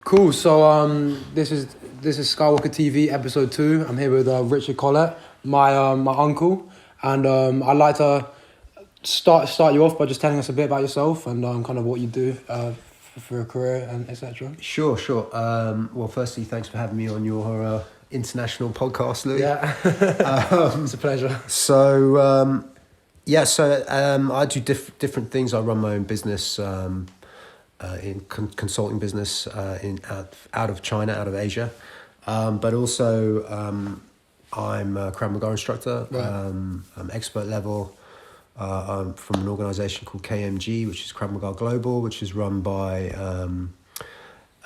Cool. So this is Skywalker TV episode 2. I'm here with Richard Collet, my uncle, and I'd like to start you off by just telling us a bit about yourself and kind of what you do for a career and etc. Sure. Well, firstly, thanks for having me on your international podcast, Louis. Yeah, it's a pleasure. So I do different things. I run my own business. In consulting business out of China, out of Asia, but also I'm a Krav Maga instructor. Right. I'm expert level. I'm from an organisation called KMG, which is Krav Maga Global, which is run by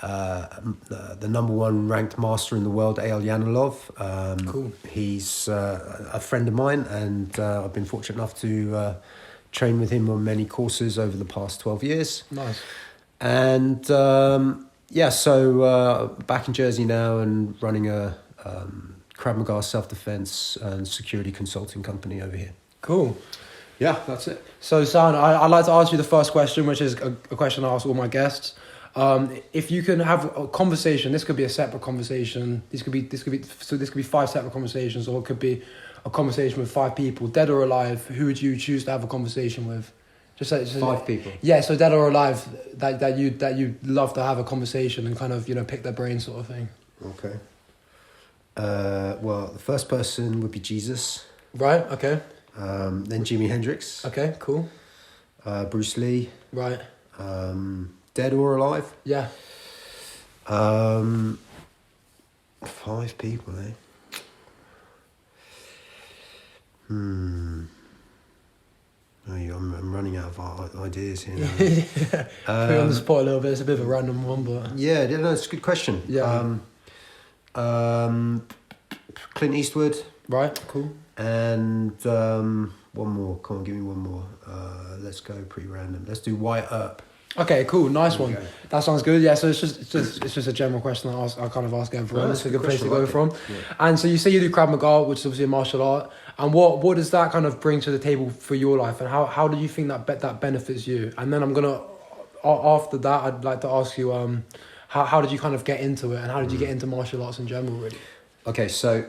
the number one ranked master in the world, Eyal Yanilov. Cool. He's a friend of mine, and I've been fortunate enough to train with him on many courses over the past 12 years. Nice. And so back in Jersey now and running a Krav Maga self-defense and security consulting company over here. Cool. Yeah, that's it. So, San, I'd like to ask you the first question, which is a question I ask all my guests. If you can have a conversation, this could be a separate conversation. This could be 5 separate conversations, or it could be a conversation with 5 people, dead or alive. Who would you choose to have a conversation with? Just 5 people. Yeah, so dead or alive, that you'd love to have a conversation and kind of pick their brain sort of thing. Okay. Well, the first person would be Jesus. Right. Okay. Then Jimi Hendrix. Okay. Cool. Bruce Lee. Right. Dead or alive. Yeah. 5 people, eh? I'm running out of ideas here now. Yeah. Put you on the spot a little bit. It's a bit of a random one, but Yeah, no, it's a good question. Yeah. Clint Eastwood. Right. Cool. And one more. Come on, give me one more. Let's go pretty random. Let's do Wyatt Earp. Okay. Cool. Nice one. Okay. That sounds good. Yeah. So it's just a general question I kind of ask everyone. Oh, It's that's a good place to question, go I from. like it. Yeah. And so you say you do Krav Maga, which is obviously a martial art. And what does that kind of bring to the table for your life? And how do you think that benefits you? And then I'm gonna after that I'd like to ask you how did you kind of get into it, and how did you get into martial arts in general, really? Okay, so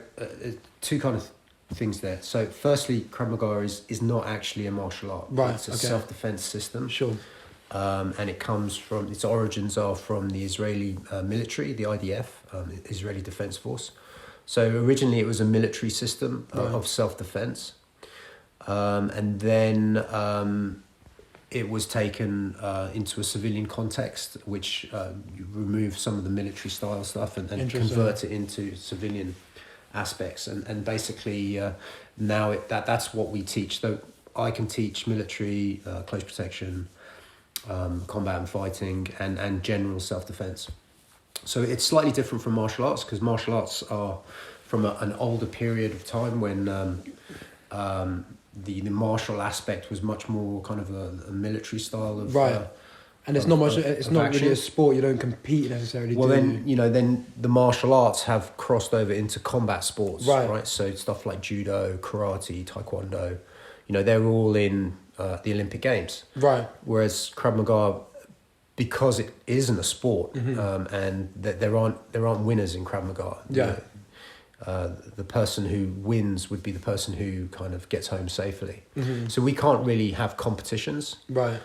2 kind of things there. So firstly, Krav Maga is not actually a martial art. Right. It's a Okay. self-defense system. Sure. And its origins are from the Israeli military, the IDF, Israeli Defense Force. So originally it was a military system Right. of self-defense. And then it was taken into a civilian context, which you remove some of the military style stuff and convert it into civilian aspects. And basically now that's what we teach. So I can teach military, close protection, combat and fighting, and general self-defense. So it's slightly different from martial arts, because martial arts are from an older period of time when the martial aspect was much more kind of a military style of Right. And it's not really a sport. You don't compete necessarily. Well, then the martial arts have crossed over into combat sports, Right. So stuff like judo, karate, taekwondo, they're all in the Olympic Games. Right. Whereas Krav Maga, because it isn't a sport, and there aren't winners in Krav Maga. Yeah. The person who wins would be the person who kind of gets home safely. Mm-hmm. So we can't really have competitions. Right.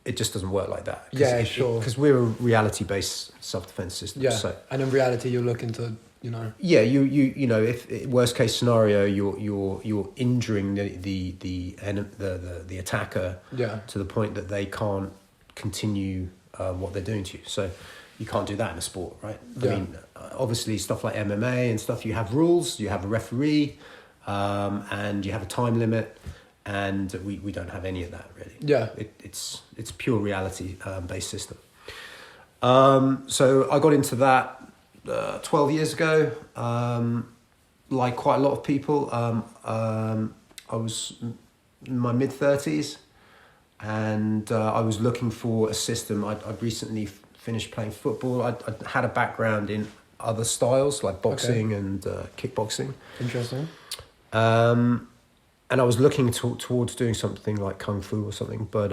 It just doesn't work like that. Yeah, sure. Because we're a reality-based self-defense system. Yeah. So, And in reality, you're looking to yeah, if worst case scenario, you're injuring the attacker Yeah. to the point that they can't continue what they're doing to you. So you can't do that in a sport, right? Yeah. I mean, obviously stuff like MMA and stuff, you have rules, you have a referee, and you have a time limit, and we don't have any of that really. Yeah. It's pure reality based system. So I got into that 12 years ago. Like quite a lot of people, I was in my mid-30s, and I was looking for a system. I'd recently finished playing football. I'd had a background in other styles like boxing and kickboxing. Interesting. And I was looking towards doing something like kung fu or something, but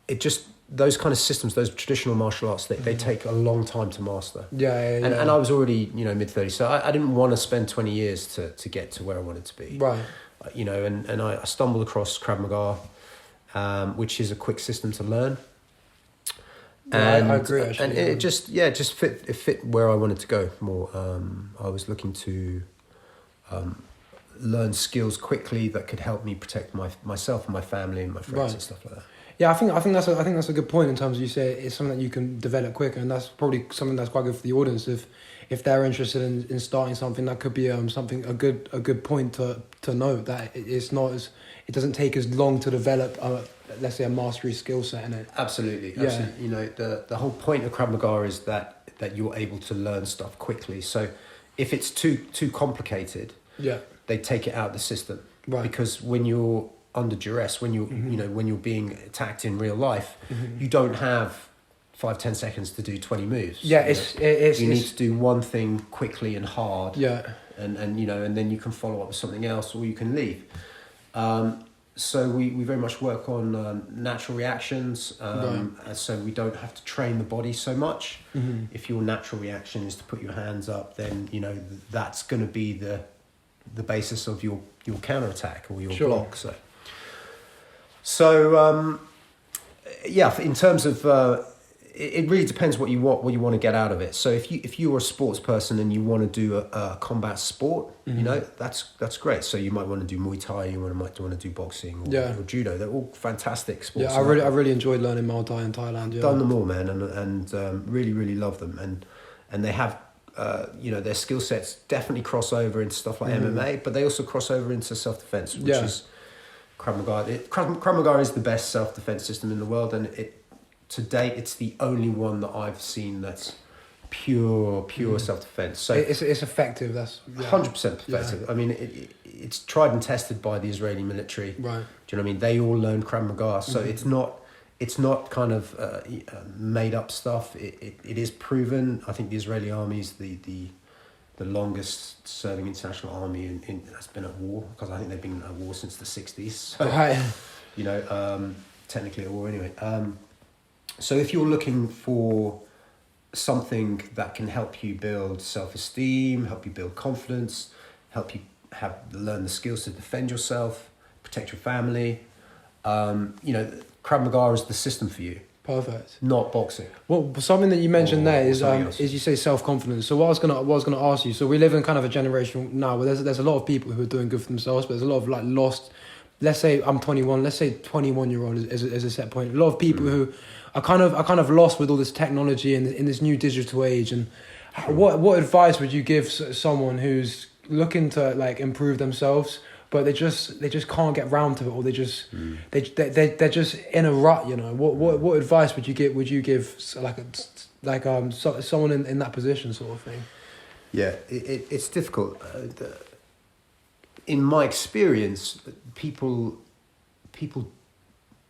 it just those kind of systems, those traditional martial arts, they take a long time to master. And I was already, mid-30s, so I didn't want to spend 20 years to get to where I wanted to be. Right. And I stumbled across Krav Maga, which is a quick system to learn. And I agree, actually. And it just fit where I wanted to go more. I was looking to learn skills quickly that could help me protect myself and my family and my friends and stuff like that. Yeah, I think that's a good point in terms of, you say it's something that you can develop quicker, and that's probably something that's quite good for the audience if they're interested in starting something. That could be something a good point to note, that it doesn't take as long to develop let's say a mastery skill set in it. Absolutely. The whole point of Krav Maga is that you're able to learn stuff quickly. So if it's too complicated, they take it out of the system. Right. Because when you're under duress, when you're when you're being attacked in real life, you don't have 5-10 seconds to do 20 moves. You need to do one thing quickly and hard. And then you can follow up with something else, or you can leave. So we very much work on natural reactions, so we don't have to train the body so much. If your natural reaction is to put your hands up, then that's going to be the basis of your counterattack or your block. So in terms of it really depends what you want to get out of it. So if you're a sports person and you want to do a combat sport, that's great. So you might want to do Muay Thai, you might want to do boxing or judo. They're all fantastic sports. Yeah, I really enjoyed learning Muay Thai in Thailand. Yeah. Done them all, man, and really really love them, and they have their skill sets definitely cross over into stuff like MMA, but they also cross over into self-defense, which is Krav Maga. Krav Maga is the best self-defense system in the world, and to date, it's the only one that I've seen that's pure self-defense. So it's effective. That's 100% effective. Yeah. I mean, it's tried and tested by the Israeli military. Right. Do you know what I mean? They all learn Krav Maga, so it's not kind of made up stuff. It is proven. I think the Israeli army is the longest serving international army in that's been at war, because I think they've been at war since the 60s. So, technically at war anyway. So if you're looking for something that can help you build self-esteem, help you build confidence, help you learn the skills to defend yourself, protect your family, Krav Maga is the system for you. Perfect. Not boxing. Well, something that you mentioned there is you say self-confidence. So what I was gonna ask you. So we live in kind of a generation now where there's a lot of people who are doing good for themselves, but there's a lot of lost. Let's say I'm 21. Let's say 21-year-old is a set point. A lot of people who are kind of lost with all this technology and in this new digital age. And what advice would you give someone who's looking to improve themselves, but they just can't get round to it, or they're just in a rut? What advice would you give someone in that position, sort of thing? Yeah, it's difficult. In my experience, people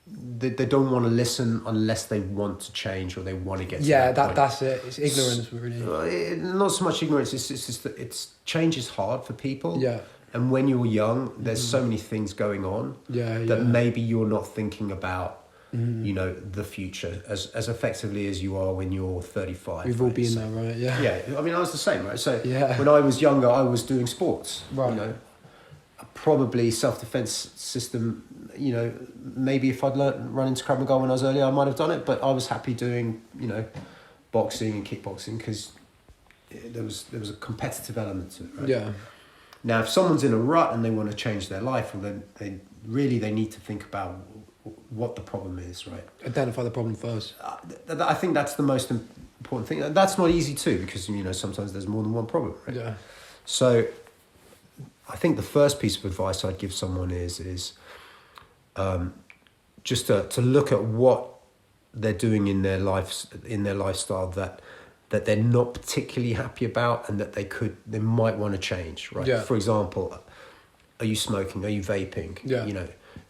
they don't want to listen unless they want to change or they want to get to that point. That's it. It's ignorance, really. Not so much ignorance. It's just that change is hard for people. Yeah. And when you're young, there's so many things going on that maybe you're not thinking about. The future as effectively as you are when you're 35. We've all been there, right? Yeah. Yeah. I mean, I was the same, right? So when I was younger, I was doing sports. Right. Probably self-defense system. Maybe if I'd run into Krav Maga when I was earlier, I might have done it. But I was happy doing, boxing and kickboxing because there was a competitive element to it. Right? Yeah. Now, if someone's in a rut and they want to change their life, well, then they need to think about what the problem is, right? Identify the problem first. I think that's the most important thing. That's not easy too, because sometimes there's more than one problem, right? Yeah. So I think the first piece of advice I'd give someone is just to look at what they're doing in their lifestyle that they're not particularly happy about, and that they might want to change, right? Yeah. For example, are you smoking? Are you vaping? Yeah.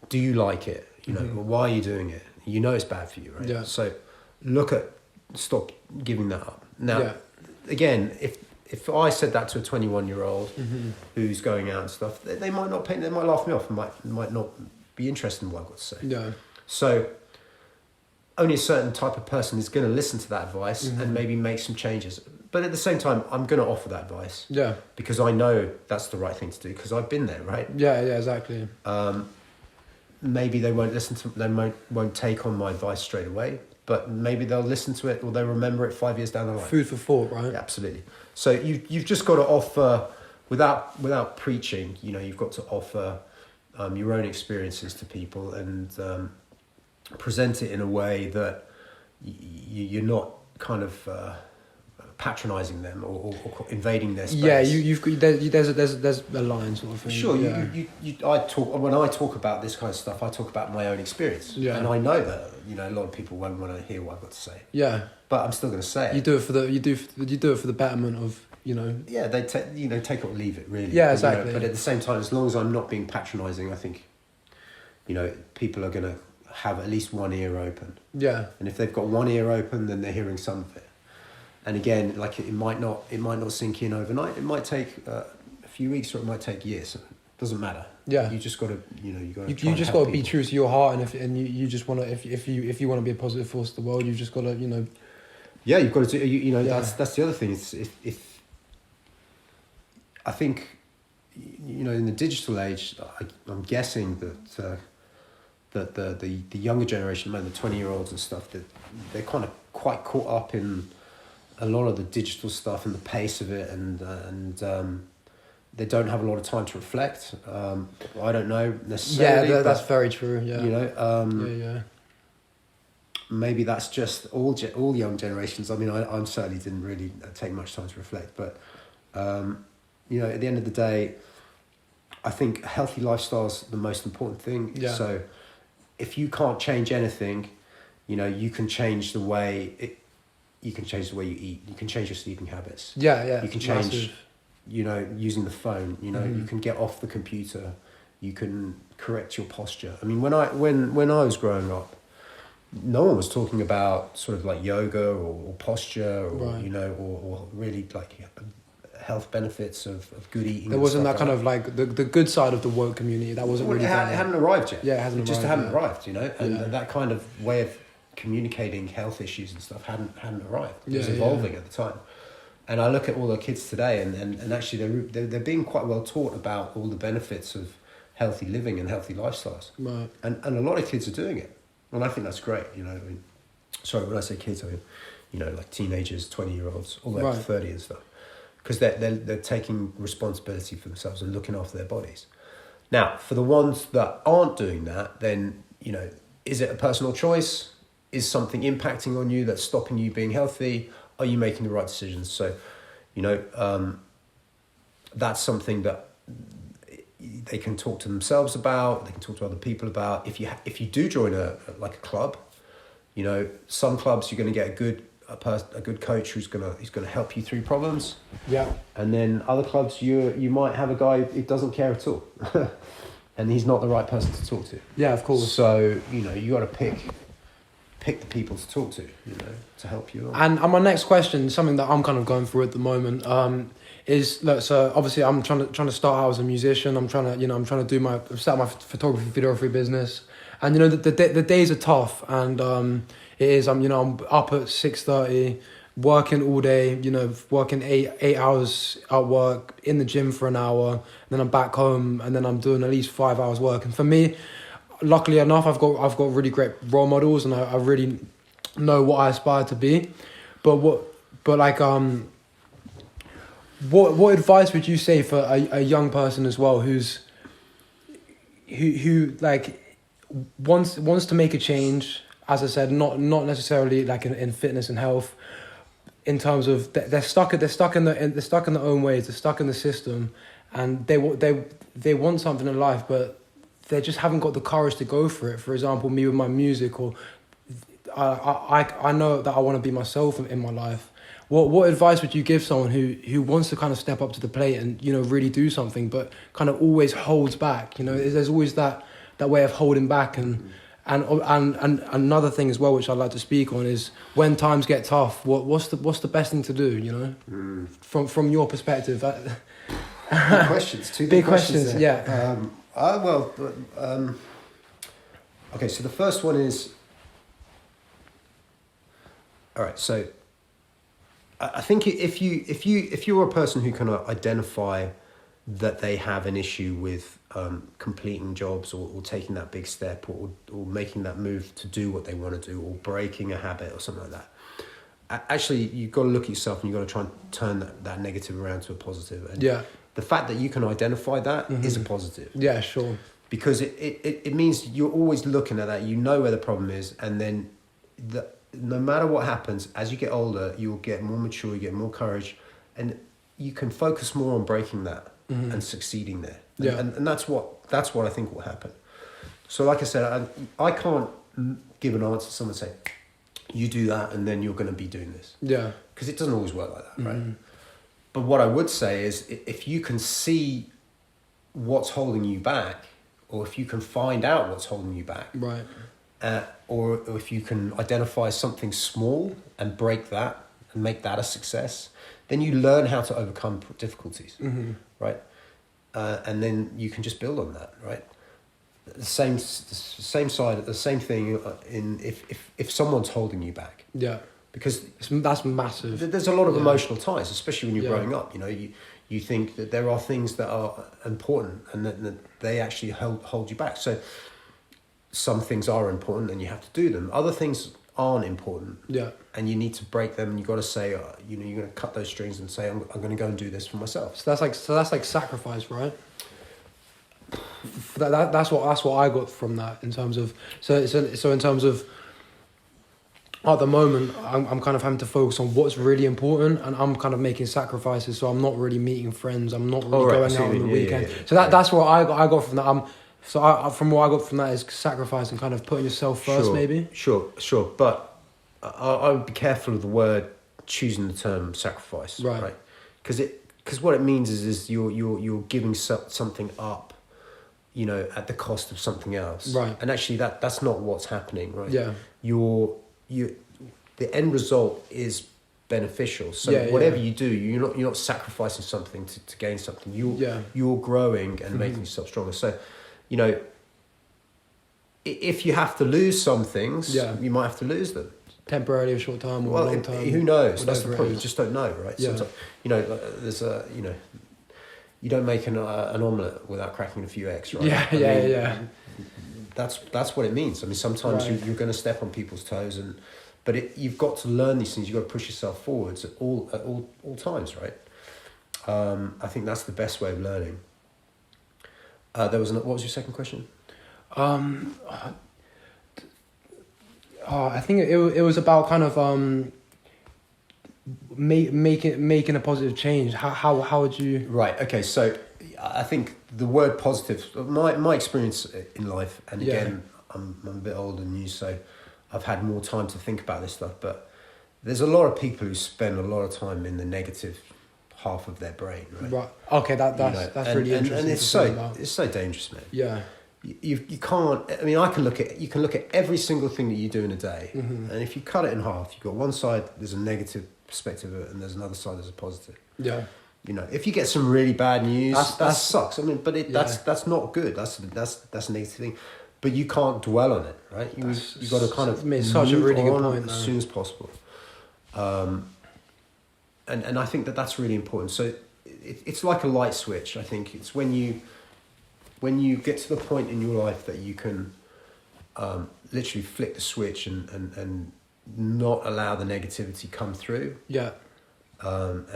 Do you like it? Why are you doing it? It's bad for you, right? Yeah. So stop giving that up. Now, again, if I said that to a 21-year-old who's going out and stuff, they might not they might laugh me off and might not be interested in what I've got to say. Yeah. So only a certain type of person is going to listen to that advice and maybe make some changes. But at the same time, I'm going to offer that advice. Yeah. Because I know that's the right thing to do, because I've been there, right? Yeah, exactly. Maybe they won't listen to, they won't take on my advice straight away, but maybe they'll listen to it or they'll remember it 5 years down the line. Food for thought, right? Yeah, absolutely. So you've just got to offer, without preaching, you've got to offer your own experiences to people and present it in a way that you're not kind of patronizing them or invading their space. Yeah, there's a line sort of thing. Sure, yeah. when I talk about this kind of stuff, I talk about my own experience. Yeah. And I know that a lot of people won't want to hear what I've got to say. Yeah. But I'm still going to say it. You do it for the betterment of. Yeah, they take it or leave it, really. Yeah, exactly. But at the same time, as long as I'm not being patronising, I think, people are going to have at least one ear open. Yeah. And if they've got one ear open, then they're hearing some of it. And again, like it might not sink in overnight. It might take a few weeks, or it might take years. It doesn't matter. Yeah. You just got to, you got to. You just got to be true to your heart, and you just want to, if you want to be a positive force to the world, you just got to, Yeah, you've got to do. Yeah. That's the other thing. It's if I think, in the digital age, I'm guessing that the younger generation, the 20-year-olds and stuff, that they're kind of quite caught up in a lot of the digital stuff and the pace of it, and they don't have a lot of time to reflect. I don't know necessarily. Yeah, that's very true. Yeah. Yeah. Maybe that's just all young generations. I mean, I certainly didn't really take much time to reflect, but at the end of the day, I think a healthy lifestyle's the most important thing. Yeah. So if you can't change anything, you can change the way you can change the way you eat. You can change your sleeping habits. Yeah. You can change, massive. using the phone. You can get off the computer. You can correct your posture. I mean, when I was growing up, no one was talking about sort of like yoga or posture or right. or really like health benefits of good eating. There wasn't that kind of like the good side of the woke community. That wasn't really. It hadn't arrived yet. Yeah, it hasn't. It just hadn't arrived, and that kind of way of communicating health issues and stuff hadn't arrived. It was evolving at the time. And I look at all the kids today, and actually they're being quite well taught about all the benefits of healthy living and healthy lifestyles. Right. And a lot of kids are doing it, and I think that's great. Sorry, when I say kids, I mean like teenagers, 20-year-olds, all the way up to 30 and stuff, because they're taking responsibility for themselves and looking after their bodies. Now, for the ones that aren't doing that, then is it a personal choice? Is something impacting on you that's stopping you being healthy? Are you making the right decisions? So, that's something that they can talk to themselves about. They can talk to other people about. If you do join a club, some clubs you're going to get a good coach who's going to help you through problems. Yeah. And then other clubs you might have a guy who doesn't care at all, and he's not the right person to talk to. Yeah, of course. So you got to pick the people to talk to, to help you. And my next question, something that I'm kind of going through at the moment, is look. So obviously, I'm trying to start out as a musician. I'm trying to do my photography, videography business, and the days are tough, and it is. I'm up at 6:30, working all day. Working 8 hours at work, in the gym for an hour, and then I'm back home, and then I'm doing at least 5 hours work. And for me, luckily enough, I've got really great role models, and I really know what I aspire to be. What advice would you say for a young person as well who like wants to make a change? As I said, not necessarily like in fitness and health. In terms of they're stuck in their own ways. They're stuck in the system, and they want something in life, but they just haven't got the courage to go for it. For example, me with my music, or I know that I want to be myself in my life. What advice would you give someone who wants to kind of step up to the plate and really do something, but kind of always holds back? There's always that way of holding back, and another thing as well, which I'd like to speak on, is when times get tough. What's the best thing to do? From your perspective. Big questions. Two big questions. Yeah. Okay, so the first one is, All right. So I think if you're a person who can identify that they have an issue with completing jobs or taking that big step or making that move to do what they want to do or breaking a habit or something like that, actually you've got to look at yourself and you've got to try and turn that negative around to a positive. And the fact that you can identify that is a positive. Yeah, sure. Because it means you're always looking at that, you know where the problem is, and then no matter what happens, as you get older, you'll get more mature, you get more courage, and you can focus more on breaking that and succeeding there. And that's what I think will happen. So like I said, I can't give an answer to someone and say, you do that and then you're going to be doing this. Yeah. Because it doesn't always work like that, right? But what I would say is if you can see what's holding you back, or if you can find out what's holding you back, right, or if you can identify something small and break that and make that a success, then you learn how to overcome difficulties, right? And then you can just build on that, right? The same side, the same thing in if someone's holding you back, because that's massive. There's a lot of emotional ties, especially when you're growing up. You know, you think that there are things that are important and that they actually hold you back. So some things are important and you have to do them. Other things aren't important. Yeah. And you need to break them, and you've got to say, you're going to cut those strings and say, I'm going to go and do this for myself. So that's like sacrifice, right? That's what I got from that in terms of so in terms of at the moment I'm kind of having to focus on what's really important, and I'm kind of making sacrifices, so I'm not really meeting friends, I'm not really going out on the weekend. So that's what I got from that. From what I got from that is sacrifice and kind of putting yourself first, maybe. Sure. But I would be careful of the word, choosing the term sacrifice, right? Because what it means is you're giving something up, you know, at the cost of something else, right? And actually that's not what's happening, right? Yeah. The end result is beneficial. So whatever you do, you're not sacrificing something to gain something. You're growing and making yourself stronger. So, you know, if you have to lose some things, you might have to lose them. Temporarily, a short time, or long term. Who knows? That's the problem. You just don't know, right? Yeah. Sometimes, you know, there's you don't make an omelette without cracking a few eggs, right? Yeah. That's what it means. I mean, sometimes you're going to step on people's toes, but you've got to learn these things. You've got to push yourself forwards at all times, right? I think that's the best way of learning. What was your second question? I think it was about kind of making a positive change. How would you? Right. Okay. So I think the word positive. My experience in life, and again, I'm a bit older than you, so I've had more time to think about this stuff. But there's a lot of people who spend a lot of time in the negative half of their brain, right? Right. Okay. That's really interesting. And it's so dangerous, man. Yeah. You can't. I mean, you can look at every single thing that you do in a day, and if you cut it in half, you've got one side there's a negative perspective of it, and there's another side there's a positive. Yeah. You know, if you get some really bad news, that sucks. I mean, but that's not good. That's a negative thing. But you can't dwell on it, right? You got to kind of move such a really good point, as soon as possible. And I think that's really important. So it's like a light switch. I think it's when you get to the point in your life that you can literally flick the switch and not allow the negativity come through. Yeah. And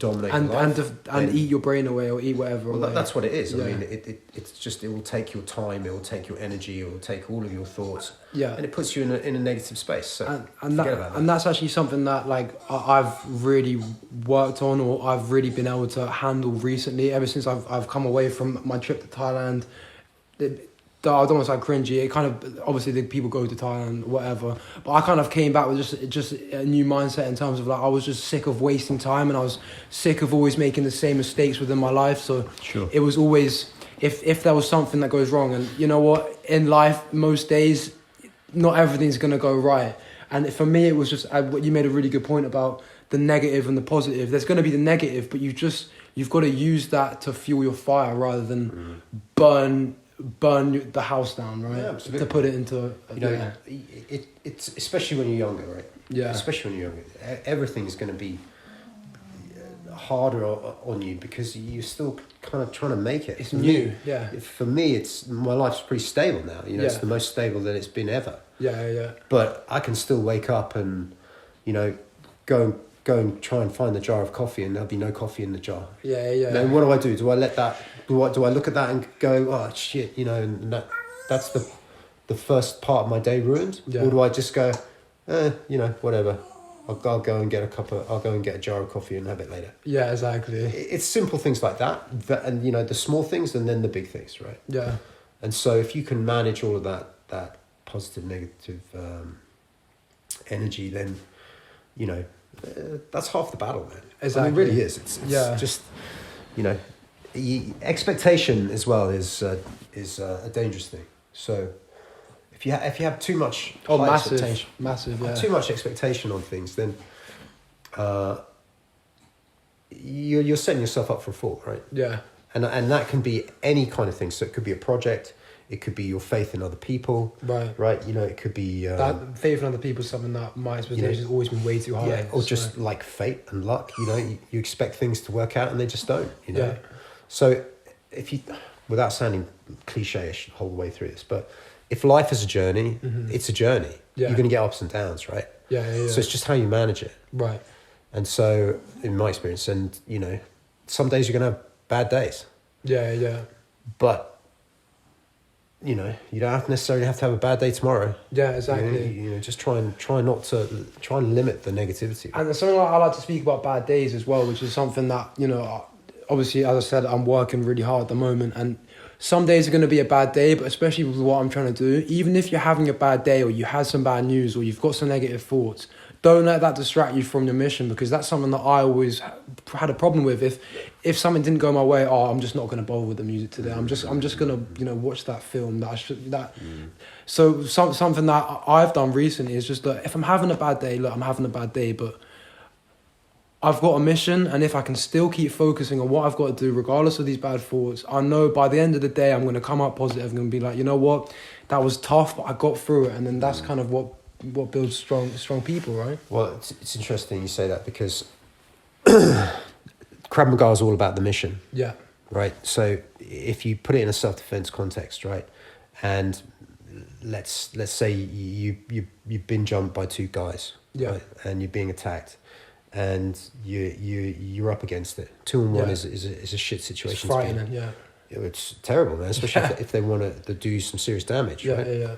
dominate your life. And eat your brain away or eat whatever. Well, that's what it is. Yeah. I mean, it will take your time, it will take your energy, it will take all of your thoughts. Yeah. And it puts you in a negative space. So forget about that. And that's actually something that I've really worked on, or I've really been able to handle recently. Ever since I've come away from my trip to Thailand, I don't want to sound cringy. It kind of, obviously the people go to Thailand, whatever. But I kind of came back with just a new mindset in terms of I was just sick of wasting time, and I was sick of always making the same mistakes within my life. So it was always, if there was something that goes wrong, and you know what, in life, most days, not everything's going to go right. And for me, it was just, you made a really good point about the negative and the positive. There's going to be the negative, but you've got to use that to fuel your fire rather than burn the house down, right? Yeah, absolutely. To put it into it's especially when you're younger, right? Yeah. Especially when you're younger. Everything's going to be harder on you because you're still kind of trying to make it. It's new, yeah. For me, my life's pretty stable now. You know, it's the most stable that it's been ever. Yeah. But I can still wake up and, you know, go and try and find the jar of coffee, and there'll be no coffee in the jar. Yeah. Then what do? Do I let that? Do I look at that and go, oh shit, you know, and that's the first part of my day ruined, or do I just go, you know, whatever. I'll go and get a jar of coffee and have it later. Yeah, exactly. It's simple things like that, and you know, the small things and then the big things, right? Yeah. And so if you can manage all of that positive, negative energy, then, you know, that's half the battle, man. Exactly. I mean, it really is. It's just, you know, expectation as well is a dangerous thing. So if you have too much massive, yeah. too much expectation on things, then you're setting yourself up for a fall, right? Yeah. And that can be any kind of thing. So it could be a project, it could be your faith in other people, right? You know, it could be that faith in other people is something that my expectation has always been way too high. Yeah, or just like fate and luck. You know, you expect things to work out and they just don't. You know, so if you, without sounding cliche-ish the whole way through this, but if life is a journey, it's a journey. Yeah. You're going to get ups and downs, right? Yeah. So it's just how you manage it. Right. And so, in my experience, and you know, some days you're going to have bad days. Yeah. But, you know, you don't necessarily have to have a bad day tomorrow. Yeah, exactly. You know, just try and limit the negativity. And there's something I like to speak about bad days as well, which is something that, you know, obviously, as I said, I'm working really hard at the moment, and some days are going to be a bad day, but especially with what I'm trying to do, even if you're having a bad day or you had some bad news or you've got some negative thoughts, don't let that distract you from your mission, because that's something that I always had a problem with. If something didn't go my way, I'm just not going to bother with the music today. I'm just going to, you know, watch that film So something that I've done recently is just that if I'm having a bad day, look, I'm having a bad day, but I've got a mission, and if I can still keep focusing on what I've got to do, regardless of these bad thoughts, I know by the end of the day, I'm going to come out positive and going to be like, you know what, that was tough, but I got through it. And then that's kind of what builds strong people, right? Well, it's interesting you say that, because Krav Maga is all about the mission. Yeah. Right. So if you put it in a self-defense context, right, and let's say you've been jumped by two guys, right, and you're being attacked, and you're up against it. 2-on-1 is a shit situation. It's frightening, It's terrible, man, especially if they want to do some serious damage, right? Yeah.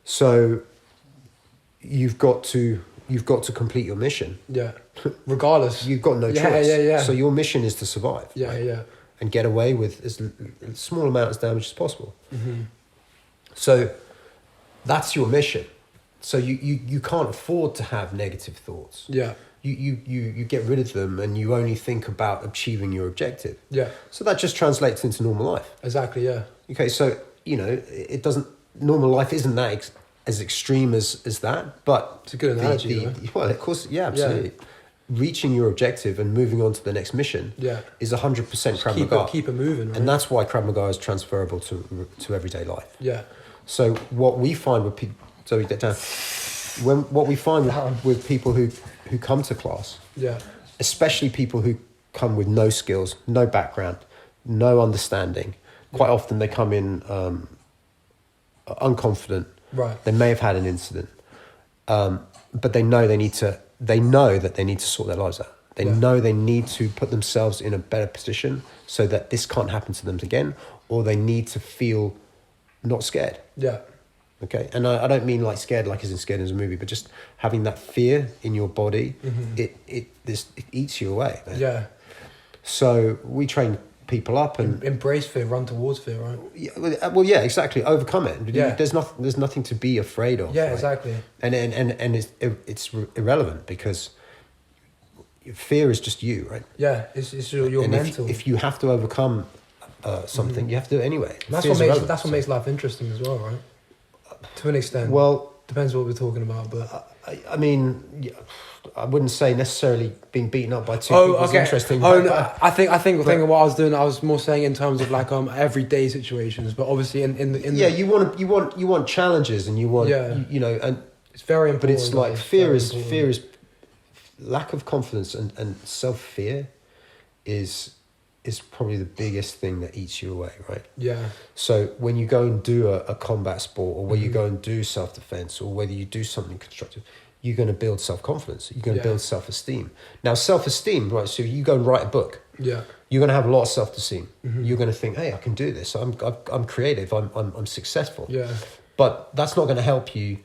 So you've got to complete your mission. Yeah. Regardless. You've got no choice. Yeah. So your mission is to survive. Yeah, right? yeah. And get away with as small amount of damage as possible. Mm-hmm. So that's your mission. So you can't afford to have negative thoughts. Yeah. You get rid of them, and you only think about achieving your objective. Yeah. So that just translates into normal life. Exactly, yeah. Okay, so, you know, normal life isn't that as extreme as that, but... It's a good analogy, well, of course, yeah, absolutely. Yeah. Reaching your objective and moving on to the next mission is 100% Krav Maga. Keep it moving, right? And that's why Krav Maga is transferable to everyday life. Yeah. So what we find with people... Sorry, get down. What we find with people who come to class, especially people who come with no skills, no background, no understanding, quite often they come in unconfident. Right. They may have had an incident, but they know that they need to sort their lives out. They know they need to put themselves in a better position so that this can't happen to them again, or they need to feel not scared. Yeah. Okay, and I don't mean like scared, like as in scared as a movie, but just having that fear in your body, it eats you away, man. Yeah. So we train people up and embrace fear, run towards fear, right? Well, yeah, exactly. Overcome it. Yeah. There's nothing to be afraid of. Yeah, right? exactly. And it's irrelevant, because fear is just you, right? Yeah, it's your mental. If you have to overcome something, you have to do it anyway. And that's what makes life interesting as well, right? To an extent. Well, depends what we're talking about, but I mean, I wouldn't say necessarily being beaten up by two people is interesting. I think what I was doing, I was more saying in terms of like everyday situations, but obviously in you want challenges, and you want you know, and It's very But important. it's like guys. fear Very is important. fear is lack of confidence and self-fear is probably the biggest thing that eats you away, right? Yeah. So when you go and do a combat sport, or where you Mm-hmm. go and do self-defense, or whether you do something constructive, you're going to build self-confidence. You're going to Yeah. build self-esteem. Now, self-esteem, right? So you go and write a book. Yeah. You're going to have a lot of self-esteem. Mm-hmm. You're going to think, hey, I can do this. I'm creative. I'm successful. Yeah. But that's not going to help you.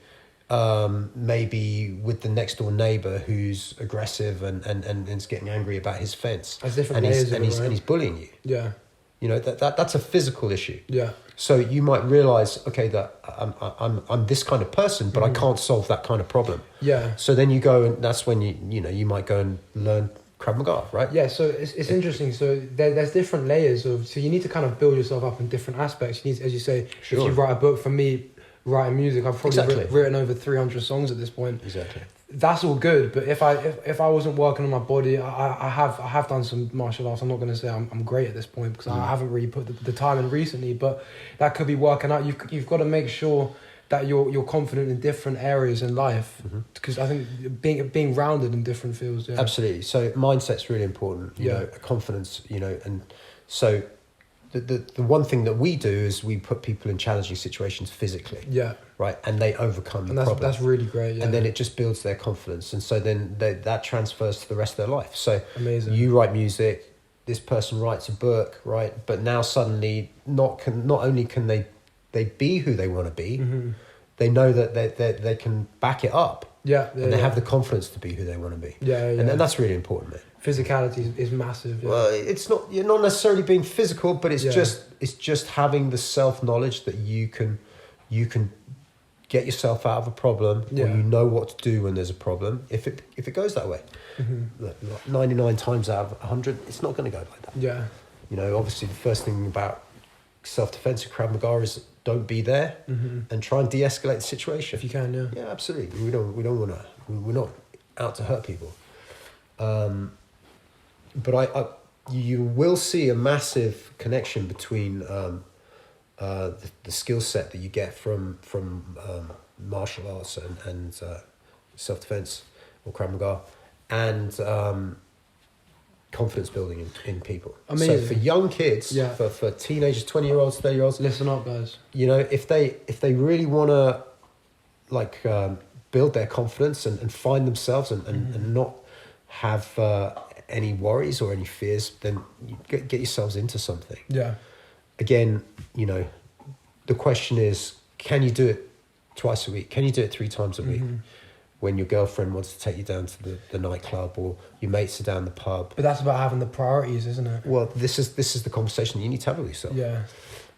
Maybe with the next door neighbor who's aggressive and is getting angry about his fence. There's different and layers he's, of it, he's bullying you. Yeah. You know, that's a physical issue. Yeah. So you might realize, okay, that I'm this kind of person, but I can't solve that kind of problem. Yeah. So then you go, and that's when you might go and learn Krav Maga, right? Yeah, so it's interesting. So there's different layers of. So you need to kind of build yourself up in different aspects. You need, as you say, Sure. if you write a book. For me, writing music, I've probably Exactly. written over 300 songs at this point. Exactly. That's all good, but if I wasn't working on my body, I have done some martial arts. I'm not going to say I'm great at this point because I haven't really put the time in recently. But that could be working out. You've got to make sure that you're confident in different areas in life, because I think being rounded in different fields. Yeah. Absolutely. So mindset's really important. You know, confidence. You know, and so the one thing that we do is we put people in challenging situations physically. Yeah. Right, and they overcome the problem. That's really great. Yeah. And then it just builds their confidence, and so then that transfers to the rest of their life. So Amazing. you write music, this person writes a book, right? But now suddenly, not only can they be who they want to be, they know that they can back it up. Yeah. And they have the confidence to be who they want to be. Yeah. And then that's really important, mate. Physicality is massive. Yeah. Well, it's not, you're not necessarily being physical, but it's just having the self-knowledge that you can get yourself out of a problem, or you know what to do when there's a problem. If it goes that way, 99 times out of 100, it's not going to go like that. Yeah. You know, obviously the first thing about self-defense and Krav Maga is don't be there and try and de-escalate the situation. If you can, yeah. Yeah, absolutely. We don't want to. We're not out to hurt people. But you will see a massive connection between the skill set that you get from martial arts and self-defense or Krav Maga and confidence building in people. Amazing. So for young kids, for teenagers, 20-year-olds, 30-year-olds, Listen up, guys. you know, if they really want to build their confidence and find themselves and not have any worries or any fears, then you get yourselves into something. Yeah. Again, you know, the question is, can you do it twice a week? Can you do it 3 times a week? When your girlfriend wants to take you down to the nightclub, or your mates are down the pub. But that's about having the priorities, isn't it? Well, this is the conversation you need to have with yourself. Yeah.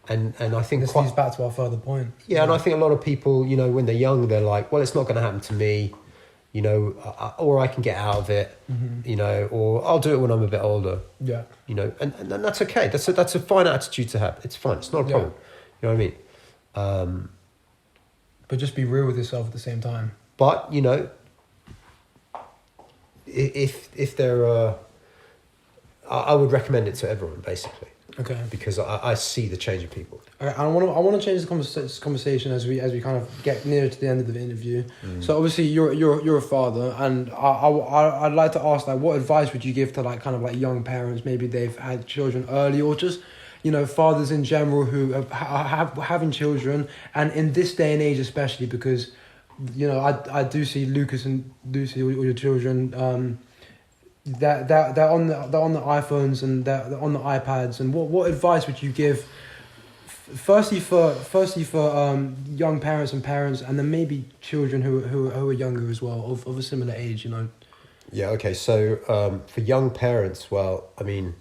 And I think This leads back to our further point. Yeah, and I think a lot of people, you know, when they're young, they're like, well, it's not going to happen to me, you know, or I can get out of it, you know, or I'll do it when I'm a bit older. Yeah. You know, and that's okay. That's a fine attitude to have. It's fine. It's not a problem. You know what I mean? But just be real with yourself at the same time. But, you know, if there are, I would recommend it to everyone, basically. Okay. Because I see the change in people. Okay, I want to change the conversation as we kind of get nearer to the end of the interview. So obviously you're a father, and I'd like to ask, like, what advice would you give to like kind of like young parents? Maybe they've had children early, or just, you know, fathers in general who have having children, and in this day and age especially, because, you know, I do see Lucas and Lucy, all your children. They're on the iPhones and they're on the iPads, and what advice would you give? Firstly for young parents, and then maybe children who are younger as well, of a similar age, you know. Yeah. Okay. So for young parents, well, I mean,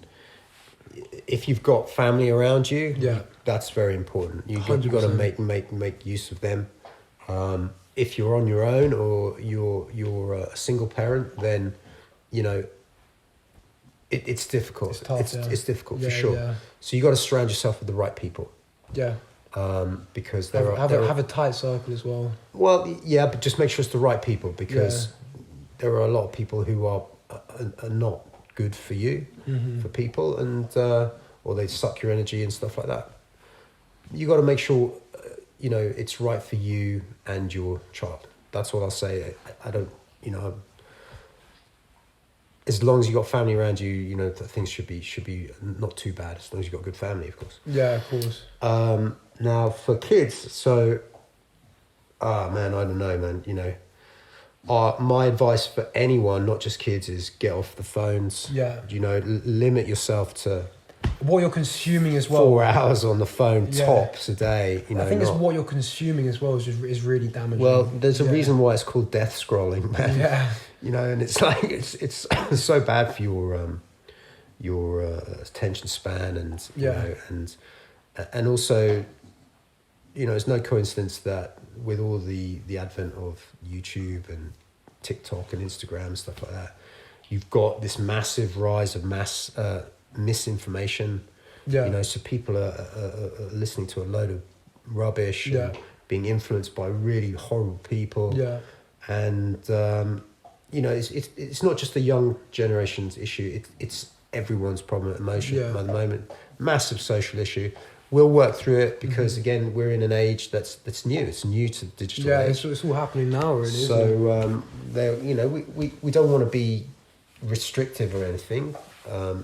if you've got family around you, that's very important. You've got to make use of them. If you're on your own or you're a single parent, then, you know, it's difficult. It's tough, it's difficult for sure. Yeah. So you got to surround yourself with the right people. Yeah. Because have a tight circle as well. Well, yeah, but just make sure it's the right people, because there are a lot of people who are not good for you, for people, and or they suck your energy and stuff like that. You got to make sure, you know, it's right for you and your child. that's what I'll say. I don't, you know, as long as you got family around you, you know, things should be not too bad, as long as you've got a good family, of course. Yeah, of course. Now for kids, so, man, I don't know, man, you know, my advice for anyone, not just kids, is get off the phones. Yeah. You know, limit yourself to what you're consuming as well. 4 hours on the phone tops a day. You know, I think it's what you're consuming as well is really damaging. Well, there's a reason why it's called death scrolling, man. Yeah. You know, and it's like it's so bad for your attention span, and you know, and also, you know, it's no coincidence that with all the advent of YouTube and TikTok and Instagram and stuff like that, you've got this massive rise of misinformation. Yeah. You know, so people are listening to a load of rubbish and being influenced by really horrible people. Yeah. And you know, it's not just the young generation's issue. It's everyone's problem at the moment. Massive social issue. We'll work through it because again, we're in an age that's new. It's new to the digital age. It's all happening now, really. So you know, we don't want to be restrictive or anything.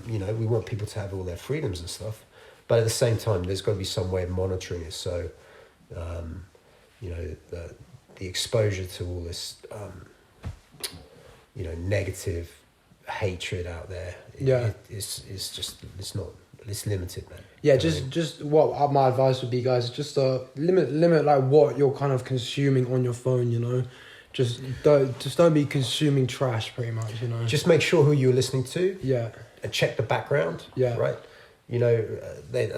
You know, we want people to have all their freedoms and stuff, but at the same time, there's got to be some way of monitoring it. So, you know, the exposure to all this, you know, negative hatred out there, it's just it's limited, man. Yeah, just what my advice would be, guys, is just limit like what you're kind of consuming on your phone. You know, just don't be consuming trash, pretty much. You know, just make sure who you're listening to. Yeah. And check the background. Yeah. Right. You know,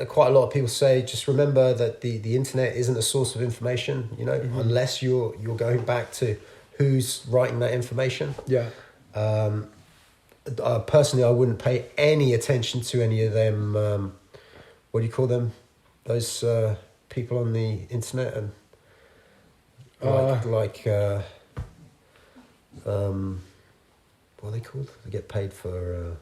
quite a lot of people say, just remember that the internet isn't a source of information. You know, unless you're going back to who's writing that information. Yeah. Personally, I wouldn't pay any attention to any of them. What do you call them? Those people on the internet and what are they called? They get paid for.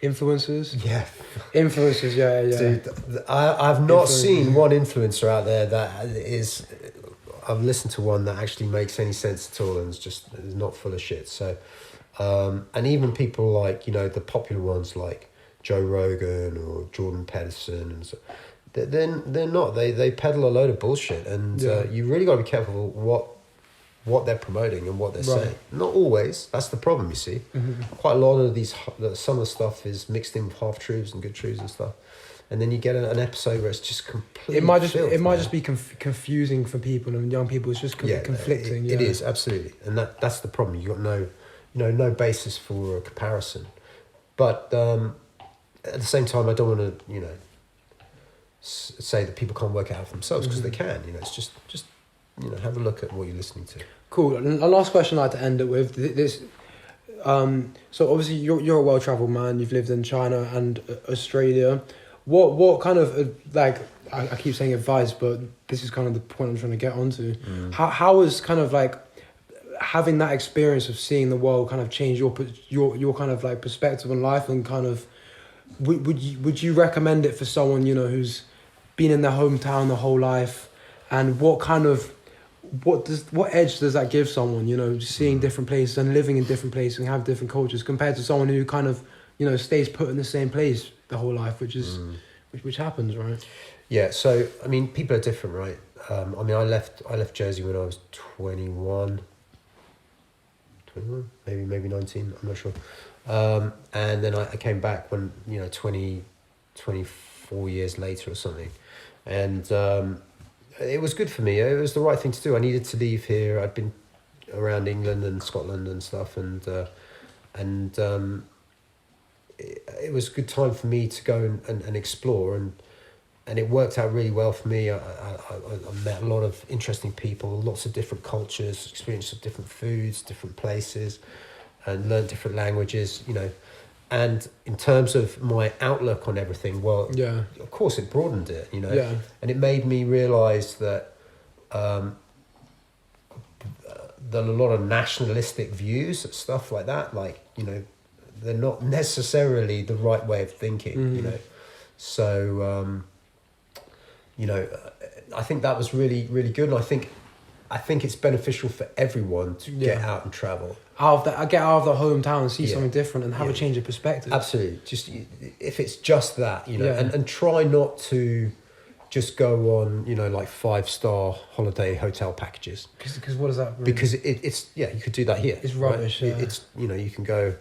Influencers? Yeah. Influencers, yeah. Dude, I've not seen one influencer out there that is... I've listened to one that actually makes any sense at all and is not full of shit. So, and even people like, you know, the popular ones like Joe Rogan or Jordan Peterson and so, they're not. They peddle a load of bullshit, and you really got to be careful what they're promoting and what they're saying. Not always. That's the problem, you see. Quite a lot of some of the stuff is mixed in with half truths and good truths and stuff, and then you get an episode where it's just completely. It might just be confusing for people and young people. It's just conflicting. It is absolutely, and that's the problem. You got no basis for a comparison, but at the same time, I don't want to say that people can't work it out for themselves, because they can. You know, it's just have a look at what you're listening to. Cool. And the last question I'd like to end it with this. So obviously you're a well-traveled man. You've lived in China and Australia. What kind of like I keep saying advice, but this is kind of the point I'm trying to get onto. How was kind of like having that experience of seeing the world kind of change your kind of like perspective on life, and kind of would you recommend it for someone, you know, who's been in their hometown the whole life, and what edge does that give someone, you know, seeing different places and living in different places and have different cultures, compared to someone who kind of, you know, stays put in the same place the whole life, which happens, right? Yeah. So I mean, people are different, right? I mean, I left Jersey when I was 21, maybe 19. I'm not sure. And then I came back when, you know, 24 years later or something, and it was good for me. It was the right thing to do. I needed to leave here. I'd been around England and Scotland and stuff, and it was a good time for me to go and explore, and it worked out really well for me. I met a lot of interesting people, lots of different cultures, experienced of different foods, different places, and learned different languages, you know. And in terms of my outlook on everything, well, of course it broadened it, you know, and it made me realise that a lot of nationalistic views, stuff like that, like, you know, they're not necessarily the right way of thinking, you know. So, you know, I think that was really, really good. And I think I think it's beneficial for everyone to get out and travel. Get out of the hometown and see something different and have a change of perspective. Absolutely. Just if it's just that, and try not to just go on, like 5-star holiday hotel packages. Because what does that mean? Because it's you could do that here. It's rubbish. Right? Yeah. It's you can go.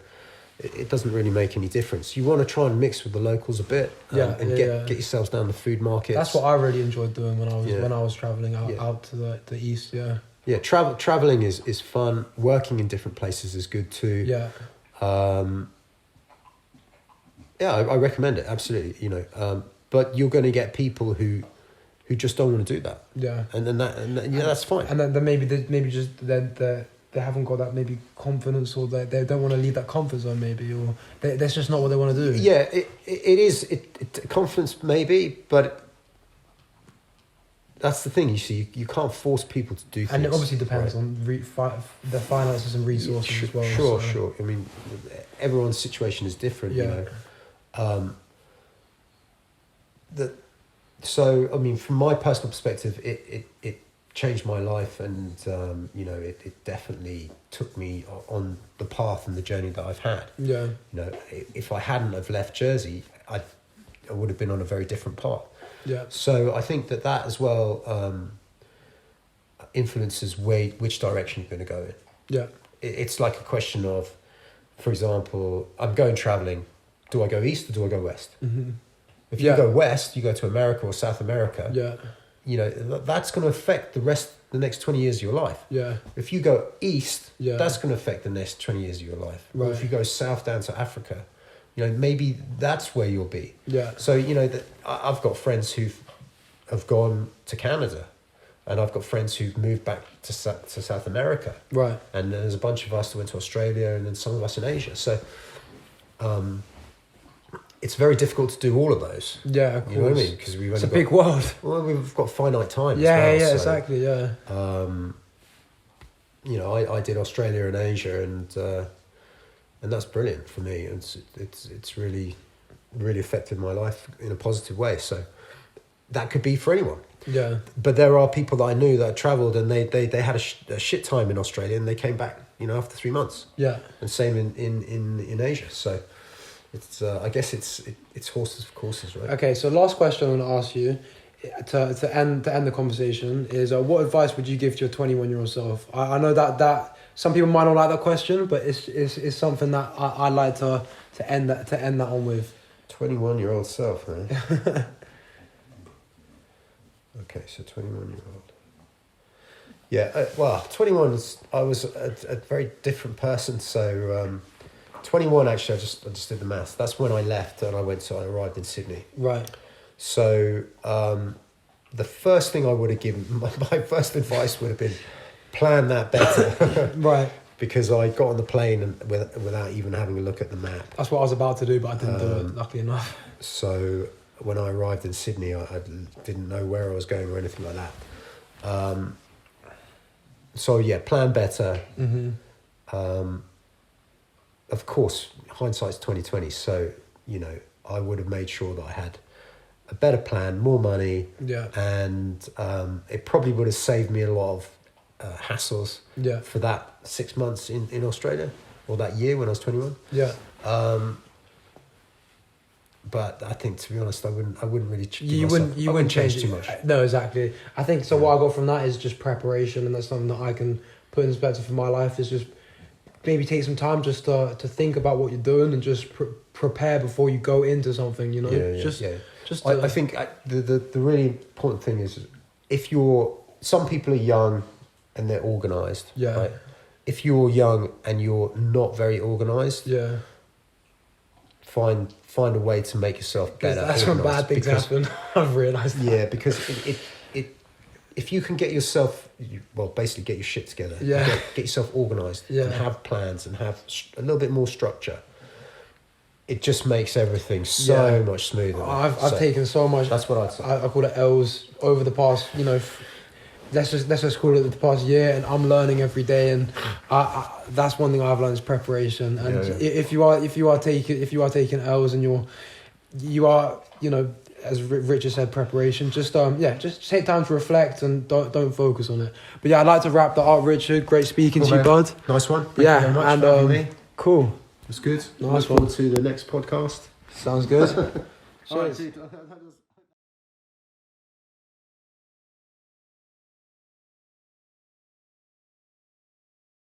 It doesn't really make any difference. You want to try and mix with the locals a bit, and get yourselves down the food markets. That's what I really enjoyed doing when I was traveling out to the east. Yeah. Yeah, traveling is fun. Working in different places is good too. Yeah. I recommend it absolutely. But you're going to get people who just don't want to do that. Yeah. And that's fine. And then maybe they haven't got that maybe confidence, or they don't want to leave that comfort zone maybe, or that's just not what they want to do. Yeah, it is confidence maybe, but that's the thing. You see, you can't force people to do things. And it obviously depends on the finances and resources as well. Sure. I mean, everyone's situation is different. So I mean, from my personal perspective, it changed my life, and it definitely took me on the path and the journey that I've had. Yeah. If I hadn't have left Jersey, I would have been on a very different path. Yeah. So I think that as well influences which direction you're going to go in. Yeah. It's like a question of, for example, I'm going traveling. Do I go east or do I go west? Mm-hmm. If you go west, you go to America or South America. Yeah. That's going to affect the next 20 years of your life. Yeah. If you go east, that's going to affect the next 20 years of your life. Right. Or if you go south down to Africa, maybe that's where you'll be. Yeah. So, I've got friends who have gone to Canada, and I've got friends who've moved back to South America. Right. And there's a bunch of us that went to Australia, and then some of us in Asia. So, it's very difficult to do all of those. Yeah, of course. You know what I mean? Because it's a big world. Well, we've got finite time. Yeah, so, exactly. Yeah. I did Australia and Asia, and that's brilliant for me. It's really, really affected my life in a positive way. So that could be for anyone. Yeah. But there are people that I knew that travelled, and they had a shit time in Australia, and they came back, after 3 months. Yeah. And same in Asia. So it's I guess it's horses for courses, right? Okay. So last question I'm going to ask you to end the conversation is what advice would you give to your 21-year-old self? I know that some people might not like that question, but it's something that I like to end that on with. 21-year-old self, man. Okay, so 21-year-old. Yeah, 21 I was a very different person. So 21 actually, I just did the maths. That's when I left and I arrived in Sydney. Right. So the first thing I would have given, my first advice would have been, plan that better. Right. Because I got on the plane and without even having a look at the map. That's what I was about to do, but I didn't do it, luckily enough. So when I arrived in Sydney, I didn't know where I was going or anything like that. So yeah, plan better. Mm-hmm. Of course, hindsight's 20/20. So I would have made sure that I had a better plan, more money. Yeah. And it probably would have saved me a lot of hassles. Yeah. For that 6 months in Australia, or that year when I was 21. Yeah. But I think, to be honest, I wouldn't really. You wouldn't change too much. No, exactly. I think so. What I got from that is just preparation, and that's something that I can put in perspective for my life. Is just maybe take some time just to think about what you're doing and just prepare before you go into something. I think the really important thing is some people are young and they're organised. Yeah. Right? If you're young and you're not very organised. Yeah. Find a way to make yourself better. That's when bad things happen. I've realised that. Yeah, because if you can get yourself, basically get your shit together. Yeah. Get yourself organised. Yeah. And have plans and have a little bit more structure. It just makes everything so much smoother. I've taken so much. That's what I'd say. I call it L's over the past, let's just call it the past year, and I'm learning every day, and that's one thing I've learned is preparation. And if you are taking L's, and you are as Richard said, preparation. Just just take time to reflect and don't focus on it. But yeah, I'd like to wrap that up, Richard. Great speaking to you, bud. Nice one. Thank Yeah, you very much and for having me. cool. It was good. Nice Look one. forward to the next podcast. Sounds good. All right, Cheers. dude.